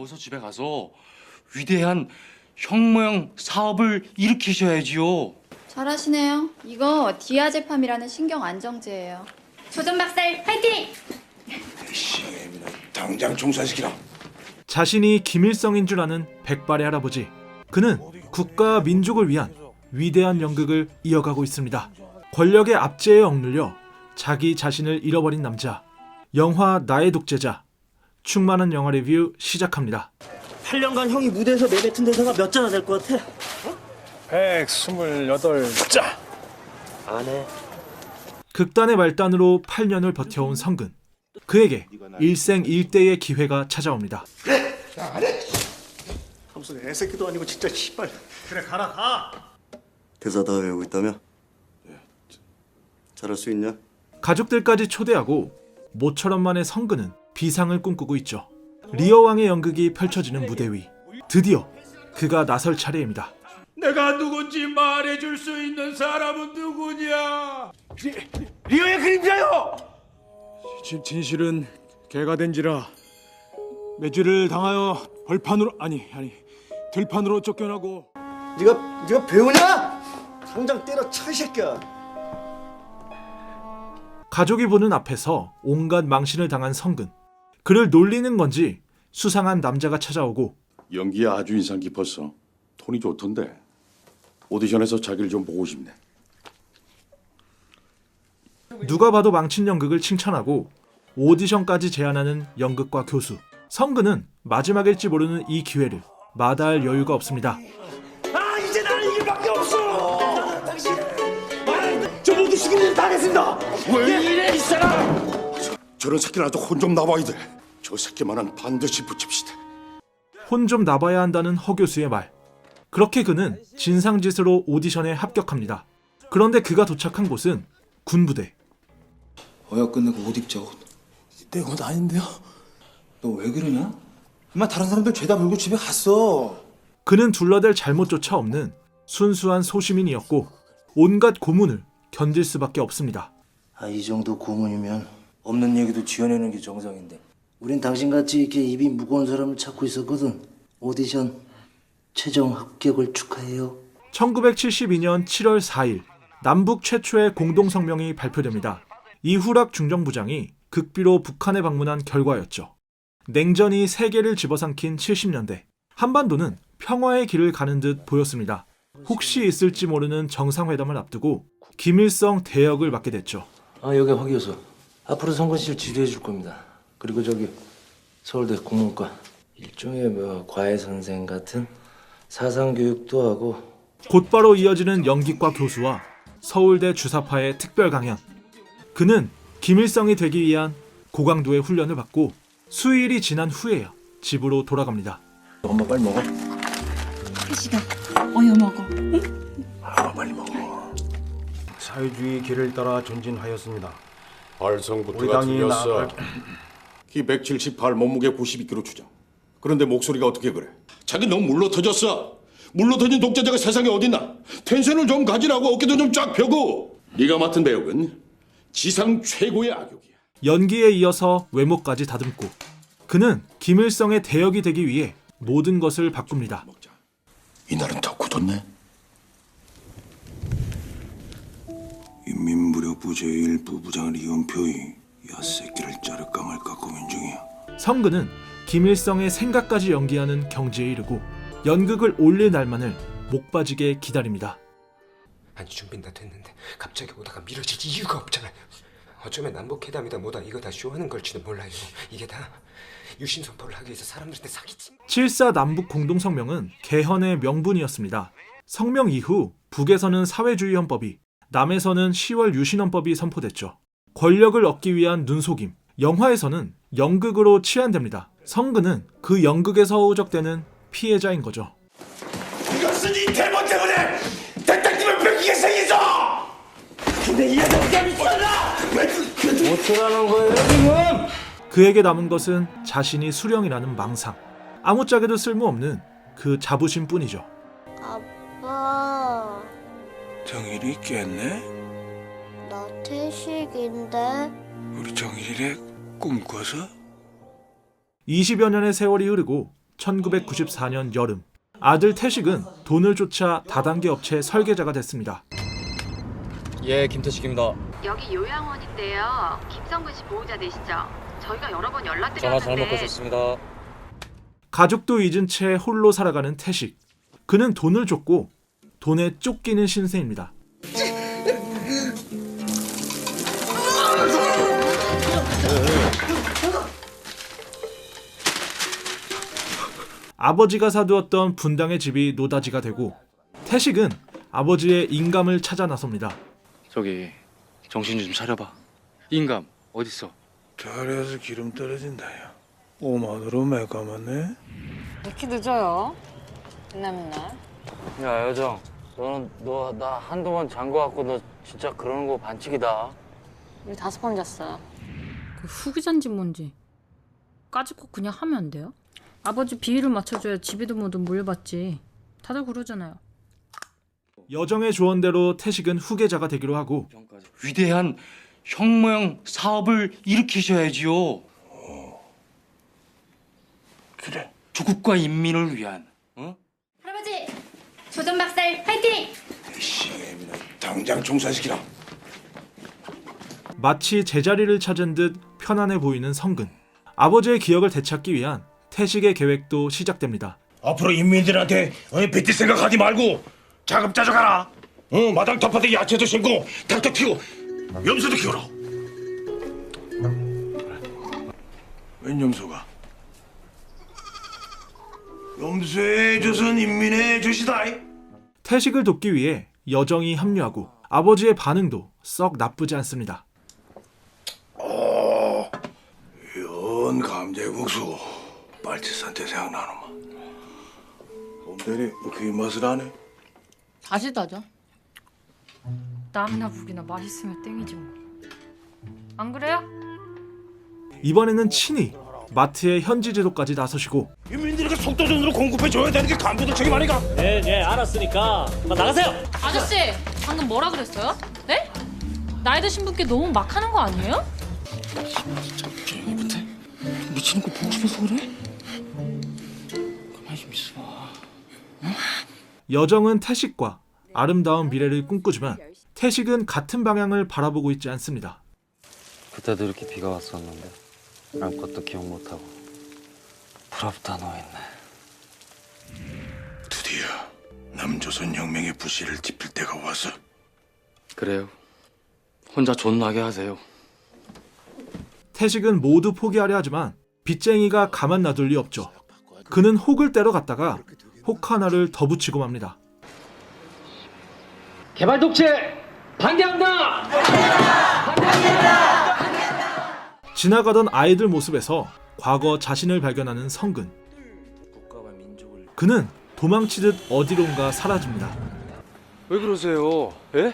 어서 집에 가서 위대한 혁명 사업을 일으키셔야지요. 잘하시네요. 이거 디아제팜이라는 신경 안정제예요. 조전 박살 화이팅! 시엠이나 당장 총사시키라. 자신이 김일성인 줄 아는 백발의 할아버지. 그는 국가와 민족을 위한 위대한 연극을 이어가고 있습니다. 권력의 압제에 억눌려 자기 자신을 잃어버린 남자. 영화 나의 독재자. 충만한 영화 리뷰 시작합니다. 8년간 형이 무대에서 내뱉은 대사가 몇 자나 될 것 같아? 128자. 안 해. 극단의 말단으로 8년을 버텨온 성근. 그에게 일생일대의 기회가 찾아옵니다. 무슨 애새끼도 아니고 진짜 씨발. 그래 가라 가. 대사 다 외우고 있다며? 잘할 수 있냐? 가족들까지 초대하고 모처럼만의 성근은 비상을 꿈꾸고 있죠. 리어 왕의 연극이 펼쳐지는 무대 위. 드디어 그가 나설 차례입니다. 내가 누군지 말해줄 수 있는 사람은 누구냐? 리오의 그림자요. 진실은 개가 된지라 매질을 당하여 들판으로 쫓겨나고. 네가 배우냐? 당장 때려쳐 이 새끼야. 가족이 보는 앞에서 온갖 망신을 당한 성근. 그를 놀리는 건지 수상한 남자가 찾아오고 연기 아주 인상 깊었어. 톤이 좋던데. 오디션에서 자기를 좀 보고 싶네. 누가 봐도 망친 연극을 칭찬하고 오디션까지 제안하는 연극과 교수. 성근은 마지막일지 모르는 이 기회를 마다할 여유가 없습니다. 아 이제 나는 이길 밖에 없어. 당신 저 모두 시키는 다 했습니다. 왜 이래 이 사람? 저런 새끼라도 혼 좀 나봐야 돼. 저 새끼만은 반드시 붙입시다. 혼 좀 나봐야 한다는 허 교수의 말. 그렇게 그는 진상짓으로 오디션에 합격합니다. 그런데 그가 도착한 곳은 군부대. 어야 끝내고 옷 입자고. 내 옷 아닌데요? 너 왜 그러냐? 엄마 다른 사람들 죄다 물고 집에 갔어. 그는 둘러댈 잘못조차 없는 순수한 소시민이었고 온갖 고문을 견딜 수밖에 없습니다. 이 정도 고문이면 없는 얘기도 지어내는 게 정상인데 우린 당신같이 이렇게 입이 무거운 사람을 찾고 있었거든. 오디션 최종 합격을 축하해요. 1972년 7월 4일 남북 최초의 공동성명이 발표됩니다. 이후락 중정부장이 극비로 북한에 방문한 결과였죠. 냉전이 세계를 집어삼킨 70년대 한반도는 평화의 길을 가는 듯 보였습니다. 혹시 있을지 모르는 정상회담을 앞두고 김일성 대역을 맡게 됐죠. 여기 허 교수. 앞으로 성근씨를 지도해 줄 겁니다. 그리고 저기 서울대 국문과 일종의 과외 선생 같은 사상 교육도 하고. 곧바로 이어지는 연기과 교수와 서울대 주사파의 특별 강연. 그는 김일성이 되기 위한 고강도의 훈련을 받고 수일이 지난 후에야 집으로 돌아갑니다. 엄마 빨리 먹어. 혜식아, 어여 먹어. 빨리 먹어. 사회주의 길을 따라 전진하였습니다. 발성부터가 우리 당이 틀렸어. 키 178, 몸무게 92kg 추정. 그런데 목소리가 어떻게 그래? 자기 너무 물러터졌어. 물러터진 독재자가 세상에 어딨나? 텐션을 좀 가지라고 어깨도 좀 쫙 펴고. 네가 맡은 배역은 지상 최고의 악역이야. 연기에 이어서 외모까지 다듬고 그는 김일성의 대역이 되기 위해 모든 것을 바꿉니다. 이날은 더 굳었네. 인민무력부 제1부 부장을 이은표이 야새끼를 자를까 말까 고민 중이야. 성근은 김일성의 생각까지 연기하는 경지에 이르고 연극을 올릴 날만을 목 빠지게 기다립니다. 아니 준비는 다 됐는데 갑자기 오다가 미뤄질 이유가 없잖아요. 어쩌면 남북회담이다 뭐다 이거 다 쇼하는 걸지도 몰라요. 이게 다 유신 선포를 하기 위해서 사람들한테 사기친. 7.4 남북 공동성명은 개헌의 명분이었습니다. 성명 이후 북에서는 사회주의 헌법이, 남에서는 10월 유신헌법이 선포됐죠. 권력을 얻기 위한 눈속임, 영화에서는 연극으로 치환됩니다. 성근은 그 연극에서 허우적대는 피해자인 거죠. 이것은 이 대본 때문에 대통령을 뺏기게 생겼어. 근데 이 여자 미쳤나? 어쩌라는 거예요 지금? 그에게 남은 것은 자신이 수령이라는 망상. 아무짝에도 쓸모없는 그 자부심뿐이죠. 아빠, 정일이 깼네? 나 태식인데. 우리 정일이래 꿈꿔서? 20여 년의 세월이 흐르고 1994년 여름, 아들 태식은 돈을 쫓아 다단계 업체 설계자가 됐습니다. 예, 김태식입니다. 여기 요양원인데요. 김성근 씨 보호자 되시죠? 저희가 여러 번 전화 연락드렸는데 잘못 거셨습니다. 가족도 잊은 채 홀로 살아가는 태식. 그는 돈을 쫓고 돈에 쫓기는 신세입니다. 아버지가 사두었던 분당의 집이 노다지가 되고 태식은 아버지의 인감을 찾아 나섭니다. 저기 정신 좀 차려봐. 인감 어딨어? 잘해서 기름 떨어진다 야. 5만으로 매감았네. 이렇게 늦어요? 맨날. 야 여정, 너 나 한동안 잔 거 같고 너 진짜 그러는 거 반칙이다. 우리 5번 잤어요. 그 후기잔지 뭔지 까짓 거 그냥 하면 안 돼요? 아버지 비위를 맞춰줘야 집에도 뭐든 물려받지. 다들 그러잖아요. 여정의 조언대로 태식은 후계자가 되기로 하고 위대한 혁명 사업을 일으키셔야지요. 그래. 조국과 인민을 위한. 할아버지, 조전박살 화이팅! 시엠이나 당장 총사시키라. 마치 제자리를 찾은 듯 편안해 보이는 성근. 아버지의 기억을 되찾기 위한 태식의 계획도 시작됩니다. 앞으로 인민들한테 뱉을 생각하지 말고 자금 짜져가라. 마당 텃밭에 야채도 심고 닭도 키고 염소도 키워라. 웬 염소가? 염소의 조선 인민의 조시다. 태식을 돕기 위해 여정이 합류하고 아버지의 반응도 썩 나쁘지 않습니다. 연 감자국수 빨치산태 생각나는만. 옴대리 그 맛을 아네? 다시 다져. 남이나 북이나 맛있으면 땡이지 뭐. 안 그래요? 이번에는 친히 마트의 현지 지도까지 나서시고 인민들에게 속도전으로 공급해줘야 되는 게 간부들 책임 아닌가? 네, 알았으니까 나가세요. 아저씨, 방금 뭐라 그랬어요? 네? 나이 드신 분께 너무 막 하는 거 아니에요? 이분들 미치는 거 보고 싶어서 그래? 가만히 좀 있어봐. 여정은 태식과 아름다운 미래를 꿈꾸지만 태식은 같은 방향을 바라보고 있지 않습니다. 그때도 이렇게 비가 왔었는데 아무것도 기억 못하고 부럽다 누워있네. 드디어 남조선 혁명의 부실을 짚을 때가 와서. 그래요. 혼자 존나게 하세요. 태식은 모두 포기하려 하지만 빚쟁이가 가만 놔둘 리 없죠. 그는 혹을 때려 갔다가 혹 하나를 더 붙이고 맙니다. 개발 독재 반대한다. 지나가던 아이들 모습에서 과거 자신을 발견하는 성근. 그는 도망치듯 어디론가 사라집니다. 왜 그러세요? 예?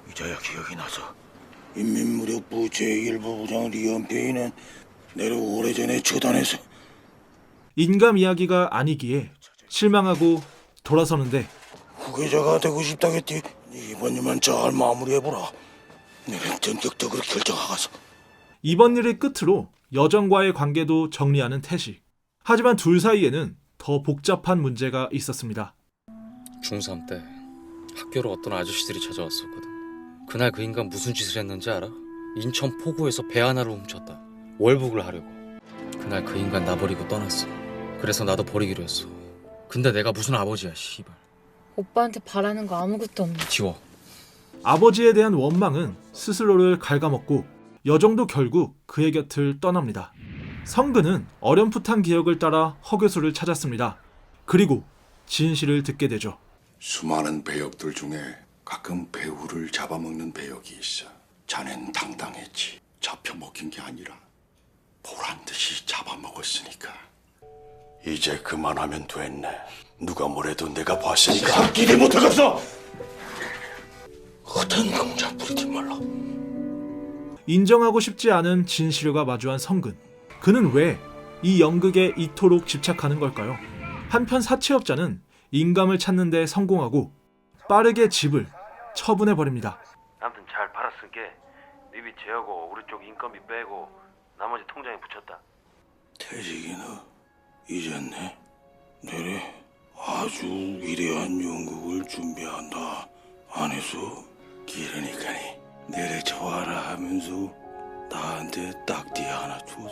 이제야 기억이 나서 인민무력부 제1부 부장 리연페이는 내를 오래전에 처단해서. 인감 이야기가 아니기에 실망하고 돌아서는데 후계자가 되고 싶다겠지. 이번 일만 잘 마무리해보라. 내는 전격적으로 결정하겠어. 이번 일을 끝으로 여정과의 관계도 정리하는 태식. 하지만 둘 사이에는 더 복잡한 문제가 있었습니다. 중3 때 학교로 어떤 아저씨들이 찾아왔었거든. 그날 그 인간 무슨 짓을 했는지 알아? 인천 포구에서 배 하나를 훔쳤다. 월북을 하려고. 그날 그 인간 나 버리고 떠났어. 그래서 나도 버리기로 했어. 근데 내가 무슨 아버지야, 씨발. 오빠한테 바라는 거 아무것도 없네. 지워. 아버지에 대한 원망은 스스로를 갉아먹고 여정도 결국 그의 곁을 떠납니다. 성근은 어렴풋한 기억을 따라 허교수를 찾았습니다. 그리고 진실을 듣게 되죠. 수많은 배역들 중에 가끔 배우를 잡아먹는 배역이 있어. 자넨 당당했지. 잡혀먹힌 게 아니라 보란듯이 잡아먹었으니까. 이제 그만하면 됐네. 누가 뭐래도 내가 봤으니까. 기대 못하겠어. 허튼 공작 부리지 말라. 인정하고 싶지 않은 진실과 마주한 성근. 그는 왜 이 연극에 이토록 집착하는 걸까요? 한편 사채업자는 인감을 찾는 데 성공하고 빠르게 집을 처분해버립니다. 아무튼 잘 팔았으니까 네비 제하고 우리 쪽 인건비 빼고 나머지 통장에 붙였다. 태식이 너 잊었네? 내래 아주 위대한 연극을 준비한다 안에서 그러니까니 내래 좋아라 하면서 나한테 딱지 하나 줘서.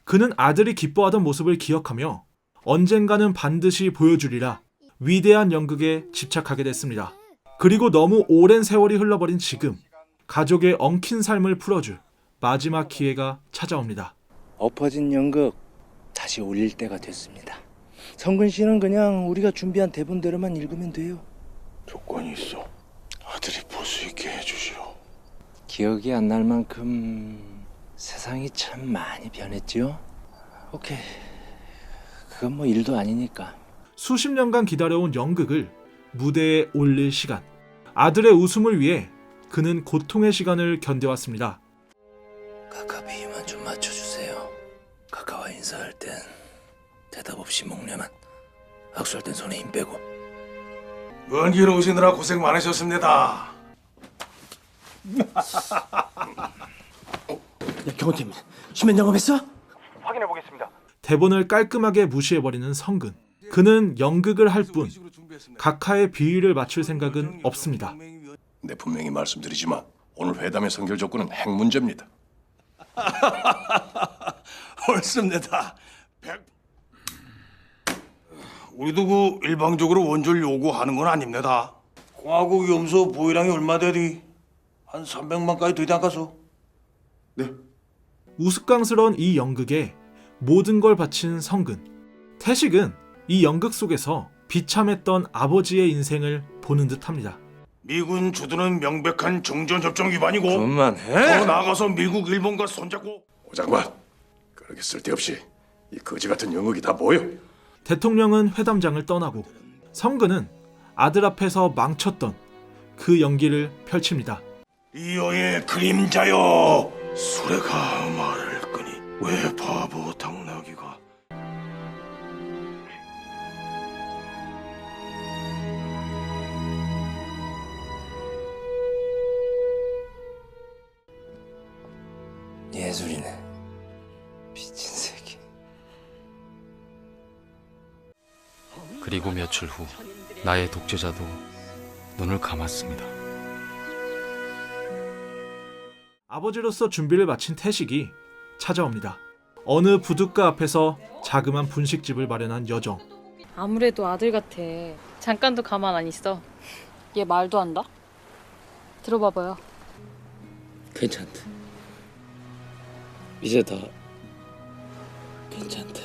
그는 아들이 기뻐하던 모습을 기억하며 언젠가는 반드시 보여주리라 위대한 연극에 집착하게 됐습니다. 그리고 너무 오랜 세월이 흘러버린 지금 가족의 엉킨 삶을 풀어줄 마지막 기회가 찾아옵니다. 엎어진 연극 다시 올릴 때가 됐습니다. 성근 씨는 그냥 우리가 준비한 대본대로만 읽으면 돼요. 조건이 있어. 아들이 볼 수 있게 해주시오. 기억이 안 날 만큼 세상이 참 많이 변했지요? 오케이. 그건 뭐 일도 아니니까. 수십 년간 기다려온 연극을 무대에 올릴 시간. 아들의 웃음을 위해 그는 고통의 시간을 견뎌왔습니다. 카카 비위만 좀 맞춰주세요. 카카와 인사할 땐 대답 없이 목례만, 악수할 땐 손에 힘 빼고. 먼 길 오시느라 고생 많으셨습니다. 경호팀, 수면 점검했어? 확인해 보겠습니다. 대본을 깔끔하게 무시해버리는 성근. 그는 연극을 할 뿐 각하의 비위를 맞출 생각은 없습니다. 네, 분명히 말씀드리지만 오늘 회담의 선결 조건은 핵 문제입니다. 옳습니다. 우리도 그 일방적으로 원조를 요구하는 건 아닙니다. 공화국 염소 보유량이 얼마 되디? 한 300만까지 되지 않겠소? 네. 우스꽝스러운 이 연극에 모든 걸 바친 성근. 태식은 이 연극 속에서 비참했던 아버지의 인생을 보는 듯합니다. 미군 주둔은 명백한 정전협정 위반이고 그만해. 더 나아가서 미국, 일본과 손잡고. 오 장관, 그렇게 쓸데없이 이 거지 같은 연극이 다 뭐요? 대통령은 회담장을 떠나고 성근은 아들 앞에서 망쳤던 그 연기를 펼칩니다. 이여의 그림자여, 수레가 말을 끄니 왜 바보 당나귀가. 예술이네. 미친 새끼. 그리고 며칠 후 나의 독재자도 눈을 감았습니다. 아버지로서 준비를 마친 태식이 찾아옵니다. 어느 부둣가 앞에서 자그만 분식집을 마련한 여정. 아무래도 아들 같아. 잠깐도 가만 안 있어. 얘 말도 한다? 들어봐봐요. 괜찮대. 이제 다 괜찮대.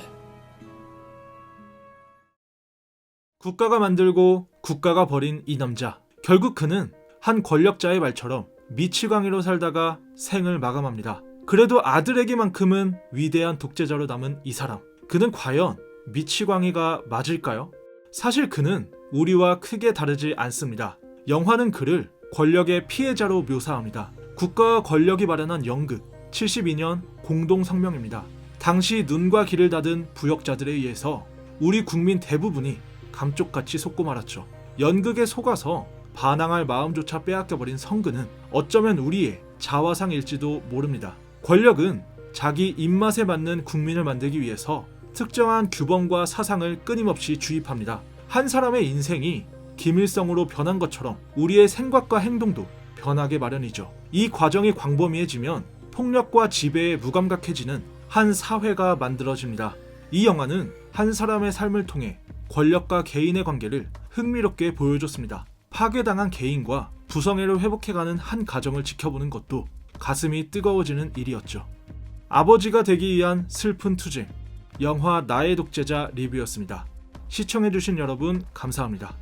국가가 만들고 국가가 버린 이 남자. 결국 그는 한 권력자의 말처럼 미치광이로 살다가 생을 마감합니다. 그래도 아들에게만큼은 위대한 독재자로 남은 이 사람. 그는 과연 미치광이가 맞을까요? 사실 그는 우리와 크게 다르지 않습니다. 영화는 그를 권력의 피해자로 묘사합니다. 국가와 권력이 마련한 연극 72년 공동성명입니다. 당시 눈과 귀를 닫은 부역자들에 의해서 우리 국민 대부분이 감쪽같이 속고 말았죠. 연극에 속아서 반항할 마음조차 빼앗겨버린 성근은 어쩌면 우리의 자화상일지도 모릅니다. 권력은 자기 입맛에 맞는 국민을 만들기 위해서 특정한 규범과 사상을 끊임없이 주입합니다. 한 사람의 인생이 김일성으로 변한 것처럼 우리의 생각과 행동도 변하게 마련이죠. 이 과정이 광범위해지면 폭력과 지배에 무감각해지는 한 사회가 만들어집니다. 이 영화는 한 사람의 삶을 통해 권력과 개인의 관계를 흥미롭게 보여줬습니다. 파괴당한 개인과 부성애를 회복해가는 한 가정을 지켜보는 것도 가슴이 뜨거워지는 일이었죠. 아버지가 되기 위한 슬픈 투쟁, 영화 나의 독재자 리뷰였습니다. 시청해주신 여러분 감사합니다.